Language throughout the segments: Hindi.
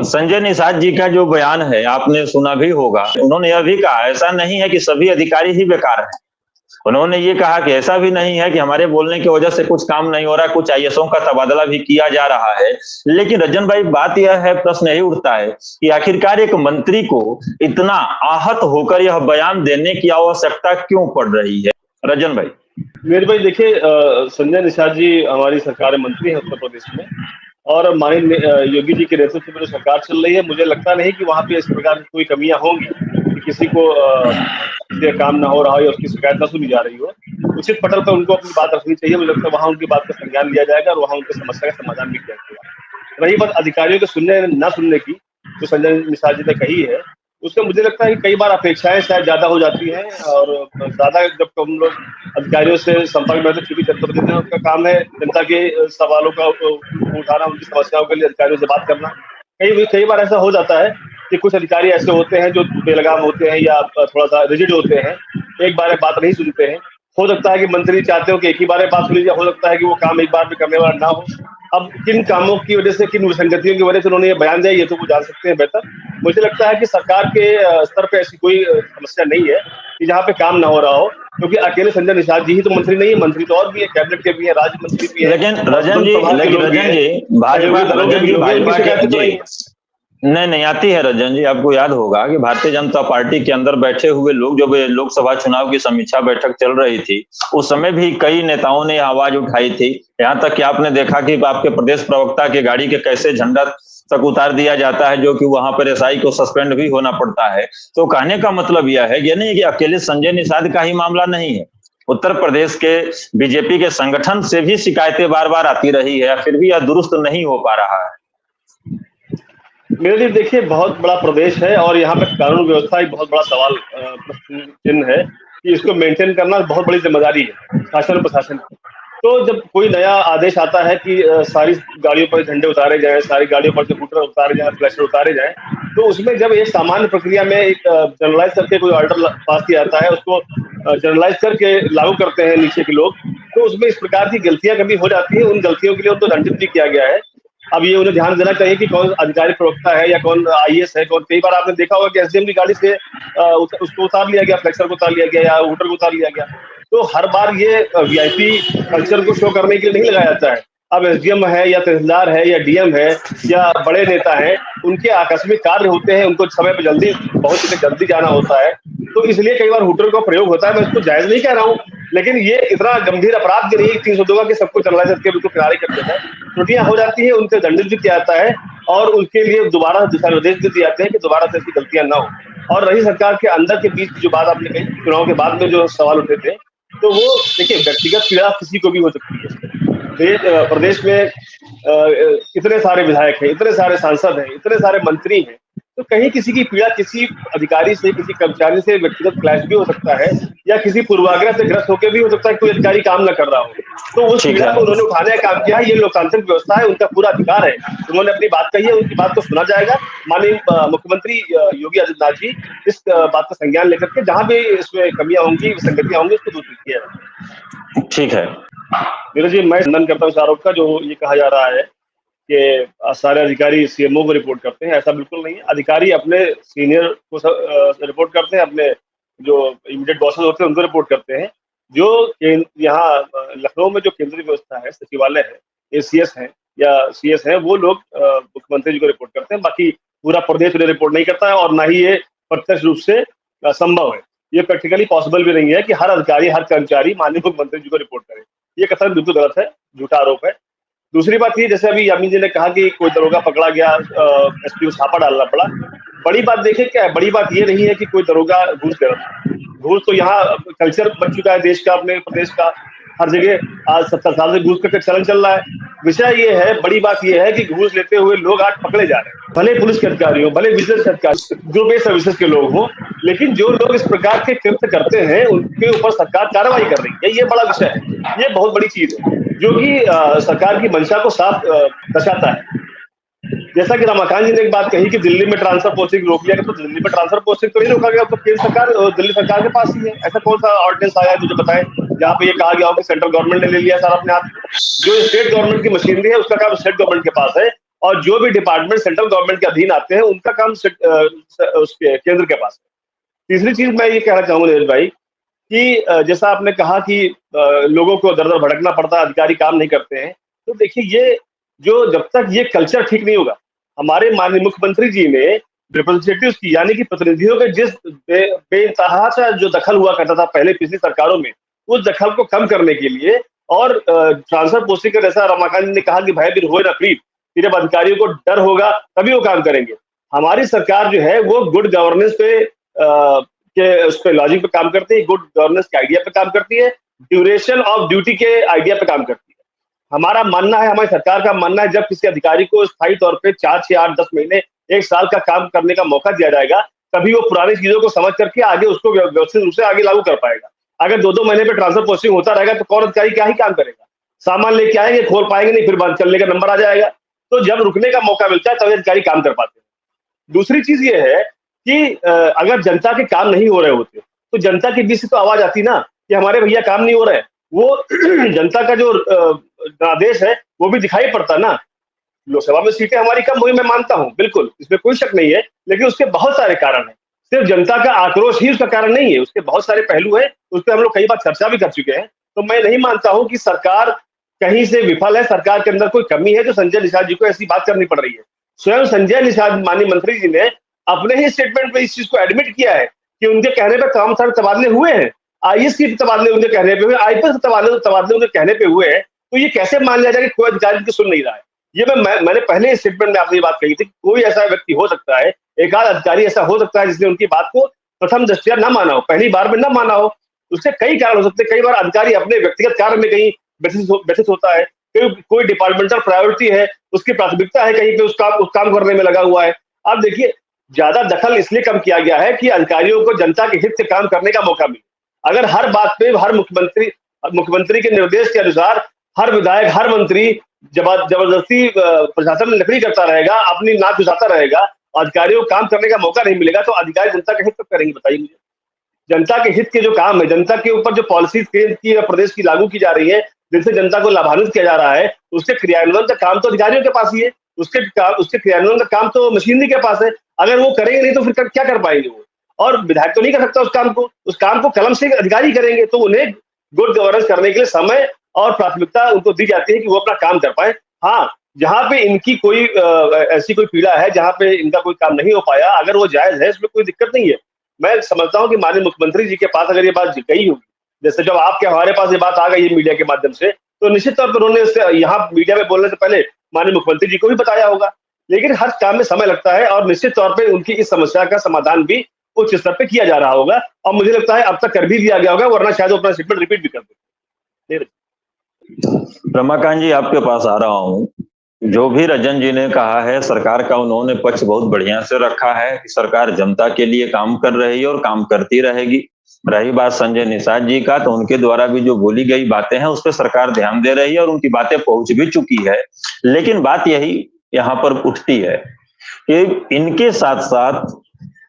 संजय निषाद जी का जो बयान है आपने सुना भी होगा। उन्होंने यह भी कहा ऐसा नहीं है कि सभी अधिकारी ही बेकार हैं। उन्होंने ये कहा कि ऐसा भी नहीं है कि हमारे बोलने की वजह से कुछ काम नहीं हो रहा, कुछ आईएएसओं का तबादला भी किया जा रहा है। लेकिन रंजन भाई बात यह है, प्रश्न यही उठता है कि आखिरकार एक मंत्री को इतना आहत होकर यह बयान देने की आवश्यकता क्यों पड़ रही है? रंजन भाई। मेरे भाई देखिए, संजय निषाद जी हमारी सरकार मंत्री है उत्तर प्रदेश में, और माननीय योगी जी के नेतृत्व में जो सरकार चल रही है, मुझे लगता नहीं कि वहां पे इस प्रकार की कोई कमियां होंगी कि किसी को काम ना हो रहा हो या उसकी शिकायत ना सुनी जा रही हो। उचित पटल पर उनको अपनी बात रखनी चाहिए। मुझे लगता है वहां उनकी बात का संज्ञान लिया जाएगा और वहां उनकी समस्या का समाधान भी किया जाएगा। रही बात अधिकारियों के सुनने ना सुनने की, जो संजय निषाद जी ने कही है, उसमें मुझे लगता है कि कई बार अपेक्षाएं शायद ज्यादा हो जाती हैं, और ज्यादा जब हम लोग अधिकारियों से संपर्क में, क्योंकि जनप्रतिनिधियों का काम है जनता के सवालों का उठाना, उनकी समस्याओं के लिए अधिकारियों से बात करना। कई बार ऐसा हो जाता है कि कुछ अधिकारी ऐसे होते हैं जो बेलगाम होते हैं या थोड़ा सा रिजिड होते हैं, एक बार में बात नहीं सुनते हैं। हो सकता है कि मंत्री चाहते हो कि एक ही बार में बात सुनी जाए, हो सकता है कि वो काम एक बार में करने वाला ना हो। अब किन कामों की वजह से, किन विसंगतियों की वजह से उन्होंने ये बयान दिया, ये तो वो जान सकते हैं बेहतर। मुझे लगता है कि सरकार के स्तर पे ऐसी कोई समस्या नहीं है कि जहाँ पे काम ना हो रहा हो, क्योंकि अकेले संजय निषाद जी ही तो मंत्री नहीं है, मंत्री तो और भी है, कैबिनेट के भी है, राज्य मंत्री भी है। लेकिन रंजन जी नहीं आती है। रंजन जी, आपको याद होगा कि भारतीय जनता पार्टी के अंदर बैठे हुए लोग, जब लोकसभा चुनाव की समीक्षा बैठक चल रही थी, उस समय भी कई नेताओं ने आवाज उठाई थी। यहाँ तक कि आपने देखा कि आपके प्रदेश प्रवक्ता के गाड़ी के कैसे झंडा तक उतार दिया जाता है, जो कि वहां पर एसआई को सस्पेंड भी होना पड़ता है। तो कहने का मतलब यह है, ये नहीं कि अकेले संजय निषाद का ही मामला नहीं है। उत्तर प्रदेश के बीजेपी के संगठन से भी शिकायतें बार बार आती रही है, फिर भी यह दुरुस्त नहीं हो पा रहा है। मेरे लिए देखिए, बहुत बड़ा प्रदेश है और यहाँ पे कानून व्यवस्था एक बहुत बड़ा सवाल चिन्ह है कि इसको मेंटेन करना बहुत बड़ी जिम्मेदारी है शासन प्रशासन की। तो जब कोई नया आदेश आता है कि सारी गाड़ियों पर झंडे उतारे जाएं, सारी गाड़ियों पर स्कूटर उतारे जाएं, फ्लैशर उतारे जाएं, तो उसमें जब एक सामान्य प्रक्रिया में एक जनरलाइज करके कोई ऑर्डर पास किया जाता है, उसको जनरलाइज करके लागू करते हैं नीचे के लोग, तो उसमें इस प्रकार की गलतियां कभी हो जाती है। उन गलतियों के लिए उनको दंडित भी किया गया है। अब ये उन्हें ध्यान देना चाहिए कि कौन अधिकारी प्रवक्ता है या कौन आईएएस है। कौन, कई बार आपने देखा होगा कि एसडीएम की गाड़ी से उसको उतार लिया गया, फ्लेक्सर को उतार लिया गया या वोटर को उतार लिया गया। तो हर बार ये वीआईपी कल्चर को शो करने के लिए नहीं लगाया जाता है। अब एसडीएम है या तहसीलदार है या डीएम है या बड़े नेता है, उनके आकस्मिक कार्य होते हैं, उनको समय पर जल्दी, बहुत जल्दी जाना होता है, तो इसलिए कई बार हुटर का प्रयोग होता है। मैं इसको जायज नहीं कह रहा हूँ, लेकिन ये इतना गंभीर अपराध भी नहीं 302 के सबको जनरलाइज करके बिल्कुल किनारे कर देता है। त्रुटियां हो जाती है, उनसे दंडित भी किया जाता है और उनके लिए दोबारा दिशा निर्देश भी दिए जाते हैं कि दोबारा से ऐसी गलतियां ना हो। और रही सरकार के अंदर के बीच जो बात आपने कही, चुनाव के बाद में जो सवाल उठे थे, तो वो देखिए, व्यक्तिगत पीड़ा किसी को भी हो सकती है। प्रदेश में इतने सारे विधायक हैं, इतने सारे सांसद हैं, इतने सारे मंत्री हैं, तो कहीं किसी की पीड़ा किसी अधिकारी से, किसी कर्मचारी से व्यक्तिगत क्लैश भी हो सकता है, या किसी पूर्वाग्रह से ग्रस्त होकर भी हो सकता है कोई अधिकारी काम न कर रहा हो। तो उस पीड़ा को उन्होंने उठाने का काम किया है। ये लोकतांत्रिक व्यवस्था है, उनका पूरा अधिकार है। उन्होंने अपनी बात कही है, उनकी बात को सुना जाएगा। माननीय मुख्यमंत्री योगी आदित्यनाथ जी इस बात का संज्ञान लेकर के जहां भी इसमें कमियां होंगी, विसंगतियां होंगी, उसको दूर किया जाए। ठीक है नीरज जी, मैं खंडन करता हूँ इस आरोप का, जो ये कहा जा रहा है कि सारे अधिकारी सीएमओ को रिपोर्ट करते हैं। ऐसा बिल्कुल नहीं है। अधिकारी अपने सीनियर को रिपोर्ट करते हैं, अपने जो इमीडिएट बॉसेस होते हैं उनको रिपोर्ट करते हैं। जो यहाँ लखनऊ में जो केंद्रीय व्यवस्था है, सचिवालय है, एसीएस है या सीएस है, वो लोग मुख्यमंत्री जी को रिपोर्ट करते हैं। बाकी पूरा प्रदेश उन्हें रिपोर्ट नहीं करता है, और ना ही ये प्रत्यक्ष रूप से संभव है। ये प्रैक्टिकली पॉसिबल भी नहीं है कि हर अधिकारी, हर कर्मचारी माननीय मुख्यमंत्री जी को रिपोर्ट करे। ये कथन बिल्कुल गलत है, झूठा आरोप है। दूसरी बात ये, जैसे अभी यामिनी जी ने कहा कि कोई दरोगा पकड़ा गया, एसपी को छापा डालना पड़ा। बड़ी बात देखिए क्या है, बड़ी बात ये नहीं है कि कोई दरोगा घूस दे रहा। घूस तो यहाँ कल्चर बन चुका है देश का, अपने प्रदेश का। हर जगह आज 70 साल से घूस का चलन चल रहा है। विषय ये है, बड़ी बात ये है कि घूस लेते हुए लोग आज पकड़े जा रहे हैं, भले पुलिस के अधिकारी हो, भले विजिलेंस के अधिकारी, जो भी सर्विसेज के लोग हो, लेकिन जो लोग इस प्रकार के कृत्य करते हैं उनके ऊपर सरकार कार्रवाई कर रही है। ये बड़ा विषय है, ये बहुत बड़ी चीज है, जो कि सरकार की मंशा को साफ दर्शाता है। जैसा कि रमाकांत जी ने एक बात कही कि दिल्ली में ट्रांसफर पोस्टिंग रोक लिया गया, तो दिल्ली में ट्रांसफर पोस्टिंग तो नहीं रोका गया, तो केंद्र सरकार, दिल्ली सरकार के पास ही है। ऐसा कौन सा ऑर्डिनेंस आया है मुझे बताएं जहाँ पे ये कहा गया हो कि सेंट्रल गवर्नमेंट ने ले लिया सारा अपने हाथ। जो स्टेट गवर्नमेंट की मशीनरी है उसका काम स्टेट गवर्नमेंट के पास है, और जो भी डिपार्टमेंट सेंट्रल गवर्नमेंट के अधीन आते हैं उनका काम उसके केंद्र के पास है। तीसरी चीज मैं ये कहना चाहूंगा नीरज भाई कि जैसा आपने कहा कि लोगों को दर दर भटकना पड़ता है, अधिकारी काम नहीं करते हैं, तो देखिए ये जो जब तक ये कल्चर ठीक नहीं होगा, हमारे माननीय मुख्यमंत्री जी ने रिप्रेजेंटेटिव्स की यानी कि प्रतिनिधियों के जिस बेइंतहा सा जो दखल हुआ करता था पहले पिछली सरकारों में, उस दखल को कम करने के लिए और ट्रांसफर पोस्टिंग का जैसा रमाकांत जी ने कहा कि भय भी हो ना प्रीत, कि जब अधिकारियों को डर होगा तभी वो काम करेंगे। हमारी सरकार जो है वो गुड गवर्नेंस पे के उस पे लॉजिक पे काम करती है, गुड गवर्नेंस के आइडिया पे काम करती है, ड्यूरेशन ऑफ ड्यूटी के आइडिया पे काम करती है। हमारा मानना है, हमारी सरकार का मानना है, जब किसी अधिकारी को स्थायी तौर पे 4, 6, 8, 10 महीने, 1 साल का काम करने का मौका दिया जाएगा, तभी वो पुरानी चीजों को समझ करके आगे उसको व्यवस्थित रूप से आगे लागू कर पाएगा। अगर 2-2 महीने पे ट्रांसफर पोस्टिंग होता रहेगा तो कौन अधिकारी क्या ही काम करेगा? सामान लेके आएंगे, खोल पाएंगे नहीं, फिर बाद चलने का नंबर आ जाएगा। तो जब रुकने का मौका मिलता है तभी अधिकारी काम कर पाते हैं। दूसरी चीज ये है कि अगर जनता के काम नहीं हो रहे होते तो जनता के बीच से तो आवाज आती ना कि हमारे भैया काम नहीं हो रहे, वो जनता का जो आदेश है वो भी दिखाई पड़ता ना। लोकसभा में सीटें हमारी कम हुई, मैं मानता हूं, बिल्कुल, इसमें कोई शक नहीं है, लेकिन उसके बहुत सारे कारण हैं। सिर्फ जनता का आक्रोश ही उसका कारण नहीं है, उसके बहुत सारे पहलू है, उस पर हम लोग कई बार चर्चा भी कर चुके हैं। तो मैं नहीं मानता हूं कि सरकार कहीं से विफल है, सरकार के अंदर कोई कमी है जो संजय निषाद जी को ऐसी बात करनी पड़ रही है। स्वयं संजय निषाद माननीय मंत्री जी ने अपने ही स्टेटमेंट में इस चीज को एडमिट किया है कि उनके कहने पर तमाम सारे तबादले हुए हैं, आईएएस के तबादले उनके कहने पे हुए, आईपीएस के तबादले उनके कहने पे हुए हैं। तो ये कैसे मान लिया जाए कि कोई अधिकारी उनकी सुन नहीं रहा है? ये मैंने पहले स्टेटमेंट में आपसे ये बात कही थी, कोई ऐसा व्यक्ति हो सकता है, एक आध अधिकारी ऐसा हो सकता है जिसने उनकी बात को प्रथम दृष्टया न माना हो, पहली बार में न माना हो। उसके कई कारण हो सकते हैं। कई बार अधिकारी अपने व्यक्तिगत कार्य में कहीं व्यथित होता है, कोई डिपार्टमेंटल प्रायोरिटी है, उसकी प्राथमिकता है कहीं पे उस काम करने में लगा हुआ है। अब देखिए, ज्यादा दखल इसलिए कम किया गया है कि अधिकारियों को जनता के हित से काम करने का मौका मिले। अगर हर बात पे हर मुख्यमंत्री के निर्देश के अनुसार हर विधायक, हर मंत्री जबरदस्ती प्रशासन में नकली करता रहेगा, अपनी नाक घुसाता रहेगा, अधिकारियों को काम करने का मौका नहीं मिलेगा, तो अधिकारी जनता के हित कब करेंगे बताइए मुझे? जनता के हित के जो काम है, जनता के ऊपर जो पॉलिसी केंद्र की या प्रदेश की लागू की जा रही है, जिनसे जनता को लाभान्वित किया जा रहा है, उसके क्रियान्वयन का काम तो अधिकारियों के पास ही है। उसके क्रियान्वयन का काम तो मशीनरी के पास है। अगर वो करेंगे नहीं तो फिर क्या कर पाएंगे वो? और विधायक तो नहीं कर सकता उस काम को कलम से अधिकारी करेंगे। तो उन्हें गुड गवर्नेंस करने के लिए समय और प्राथमिकता उनको दी जाती है कि वो अपना काम कर पाए। हाँ, जहां पे इनकी कोई ऐसी कोई पीड़ा है, जहां पे इनका कोई काम नहीं हो पाया, अगर वो जायज है, इसमें कोई दिक्कत नहीं है। मैं समझता हूँ कि माननीय मुख्यमंत्री जी के पास अगर ये बात गई होगी, जैसे जब आपके हमारे पास ये बात आ गई है मीडिया के माध्यम से, तो निश्चित तौर पर उन्होंने यहाँ मीडिया में बोलने से पहले माननीय मुख्यमंत्री जी को भी बताया होगा। लेकिन हर काम में समय लगता है और निश्चित तौर पर उनकी इस समस्या का समाधान भी उच्च स्तर पे किया जा रहा होगा और मुझे लगता है अब तक कर भी दिया गया होगा, वरना शायद वो अपना स्टेटमेंट रिपीट भी कर देते। रमाकांत जी, आपके पास आ रहा हूँ। जो भी रजन जी ने कहा है, सरकार का उन्होंने पक्ष बहुत बढ़िया से रखा है कि सरकार जनता के लिए काम कर रही है और काम करती रहेगी। रही बात संजय निषाद जी का, तो उनके द्वारा भी जो बोली गई बातें हैं उस पर सरकार ध्यान दे रही है और उनकी बातें पहुंच भी चुकी है। लेकिन बात यही यहाँ पर उठती है कि इनके साथ साथ,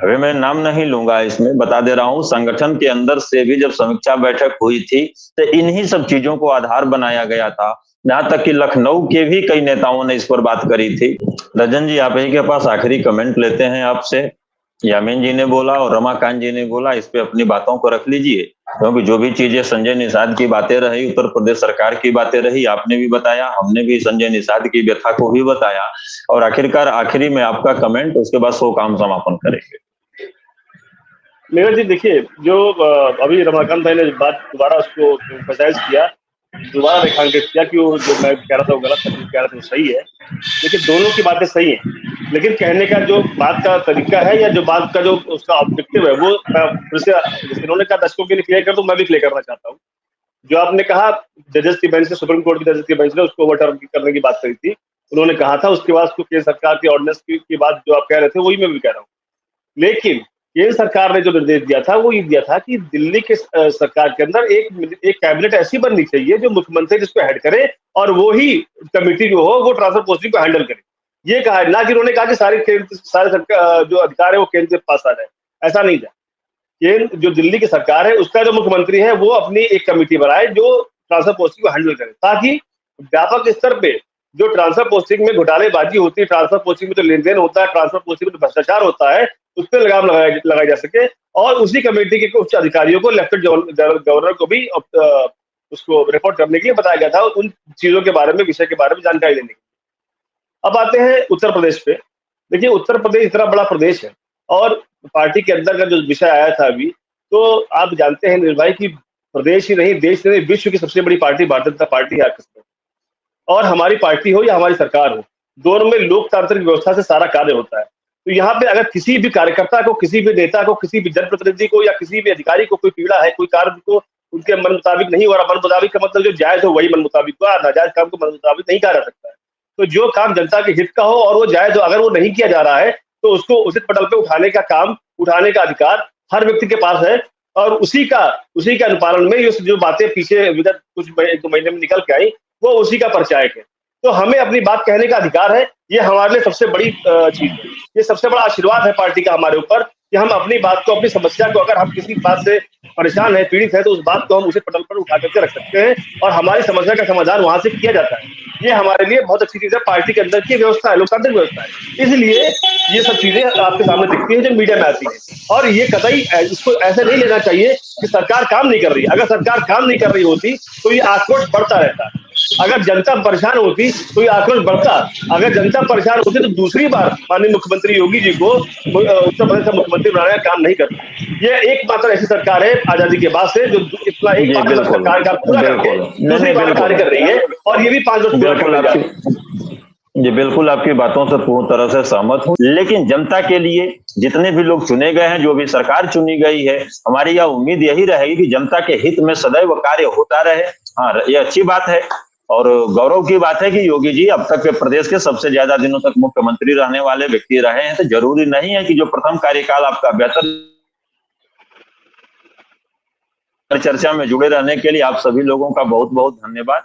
अभी मैं नाम नहीं लूंगा, इसमें बता दे रहा हूं, संगठन के अंदर से भी जब समीक्षा बैठक हुई थी तो इन्हीं सब चीजों को आधार बनाया गया था। यहाँ तक कि लखनऊ के भी कई नेताओं ने इस पर बात करी थी। रजन जी, आप ही के पास आखिरी कमेंट लेते हैं आपसे। यामीन जी ने बोला और रमाकांत जी ने बोला, इस पे अपनी बातों को रख लीजिए, क्योंकि जो भी चीजें संजय निषाद की बातें रही, उत्तर प्रदेश सरकार की बातें रही, आपने भी बताया, हमने भी संजय निषाद की व्यथा को भी बताया, और आखिरकार आखिरी में आपका कमेंट, उसके बाद 100 काम समापन करेंगे। नीरज जी, देखिए, जो अभी रमाकांत भाई ने बात दोबारा उसको एम्फसाइज किया, दोबारा रेखांकित किया कि वो जो मैं कह रहा था वो गलत था, जो कह रहा था वो सही है। देखिए, दोनों की बातें सही हैं, लेकिन कहने का जो बात का तरीका है या जो बात का जो उसका ऑब्जेक्टिव है, वो फिर से जैसे उन्होंने कहा दर्शकों के लिए क्लियर कर दूं, मैं भी क्लियर करना चाहता हूँ। जो आपने कहा जजेस की बेंच से, सुप्रीम कोर्ट की जजेस की बेंच ने उसको ओवरटर्न करने की बात करी थी, उन्होंने कहा था, उसके बाद उसको केंद्र सरकार की ऑर्डिनेंस की बात जो आप कह रहे थे वही मैं भी कह रहा हूँ। लेकिन केंद्र सरकार ने जो निर्देश दिया था वो ये दिया था कि दिल्ली के सरकार के अंदर एक कैबिनेट ऐसी बननी चाहिए जो मुख्यमंत्री जिसको हेड करे और वो ही कमेटी जो हो वो ट्रांसफर पोस्टिंग को हैंडल करे। ये कहा है, ना कि उन्होंने कहा कि सारे सरकार जो अधिकार है वो केंद्र के पास आ जाए, ऐसा नहीं था। केंद्र जो दिल्ली की सरकार है उसका जो मुख्यमंत्री है वो अपनी एक कमेटी बनाए जो ट्रांसफर पोस्टिंग को हैंडल करे, ताकि व्यापक स्तर पे जो ट्रांसफर पोस्टिंग में घोटालेबाजी होती है, ट्रांसफर पोस्टिंग में तो लेन देन होता है, ट्रांसफर पोस्टिंग में तो भ्रष्टाचार होता है, उस पर लगाम लगाई जा सके। और उसी कमेटी के कुछ अधिकारियों को लेफ्टिनेंट गवर्नर को भी उसको रिपोर्ट करने के लिए बताया गया था, उन चीजों के बारे में, विषय के बारे में जानकारी देने के लिए। अब आते हैं उत्तर प्रदेश पे। देखिए, उत्तर प्रदेश इतना बड़ा प्रदेश है और पार्टी के अंदर का जो विषय आया था अभी, तो आप जानते हैं निर्भय की प्रदेश ही नहीं, देश नहीं, विश्व की सबसे बड़ी पार्टी भारतीय जनता पार्टी है। और हमारी पार्टी हो या हमारी सरकार हो, दोनों में लोकतांत्रिक व्यवस्था से सारा कार्य होता है। तो यहाँ पे अगर किसी भी कार्यकर्ता को, किसी भी नेता को, किसी भी जनप्रतिनिधि को या किसी भी अधिकारी को कोई पीड़ा है, कोई कार्य को उनके मन मुताबिक नहीं हो रहा, मन मुताबिक का मतलब जो जायज हो वही मन मुताबिक हो, नाजायज काम को मन मुताबिक नहीं कहा जा सकता है। तो जो काम जनता के हित का हो और वो जायज हो, अगर वो नहीं किया जा रहा है तो उसको उचित पटल पे उठाने का काम, उठाने का अधिकार हर व्यक्ति के पास है। और उसी के अनुपालन में ये जो बातें पीछे विगत कुछ 1-2 महीने में निकल के आई, वो उसी का परिचायक है। तो हमें अपनी बात कहने का अधिकार है, ये हमारे लिए सबसे बड़ी चीज है। ये सबसे बड़ा आशीर्वाद है पार्टी का हमारे ऊपर कि हम अपनी बात को, अपनी समस्या को, अगर हम किसी बात से परेशान है, पीड़ित है, तो उस बात को हम उसे पटल पर उठा करके रख सकते हैं और हमारी समस्या का समाधान वहां से किया जाता है। ये हमारे लिए बहुत अच्छी चीज है, पार्टी के अंदर की व्यवस्था है, लोकतांत्रिक व्यवस्था है। इसलिए ये सब चीजें आपके सामने दिखती है जो मीडिया में आती है, और ये कतई इसको ऐसे नहीं लेना चाहिए कि सरकार काम नहीं कर रही। अगर सरकार काम नहीं कर रही होती तो ये आक्रोश बढ़ता रहता। अगर जनता परेशान होती तो ये आक्रोश बढ़ता। अगर जनता परेशान होती तो दूसरी बार माननीय मुख्यमंत्री योगी जी को उत्तर प्रदेश का मुख्यमंत्री बनाने का काम नहीं करता। ये एकमात्र ऐसी सरकार है आजादी के बाद से जो इतना एक सरकार का पूरा करके दूसरी बार कार्य कर रही है, और ये भी 5 वर्ष पूरा करने जा रही है। जी बिल्कुल, आपकी बातों से पूर्ण तरह से सहमत हूँ। लेकिन जनता के लिए जितने भी लोग चुने गए हैं, जो भी सरकार चुनी गई है, हमारी यह उम्मीद यही रहेगी कि जनता के हित में सदैव कार्य होता रहे। हाँ, ये अच्छी बात है और गौरव की बात है कि योगी जी अब तक के प्रदेश के सबसे ज्यादा दिनों तक मुख्यमंत्री रहने वाले व्यक्ति रहे हैं। तो जरूरी नहीं है कि जो प्रथम कार्यकाल आपका बेहतर। चर्चा में जुड़े रहने के लिए आप सभी लोगों का बहुत बहुत धन्यवाद।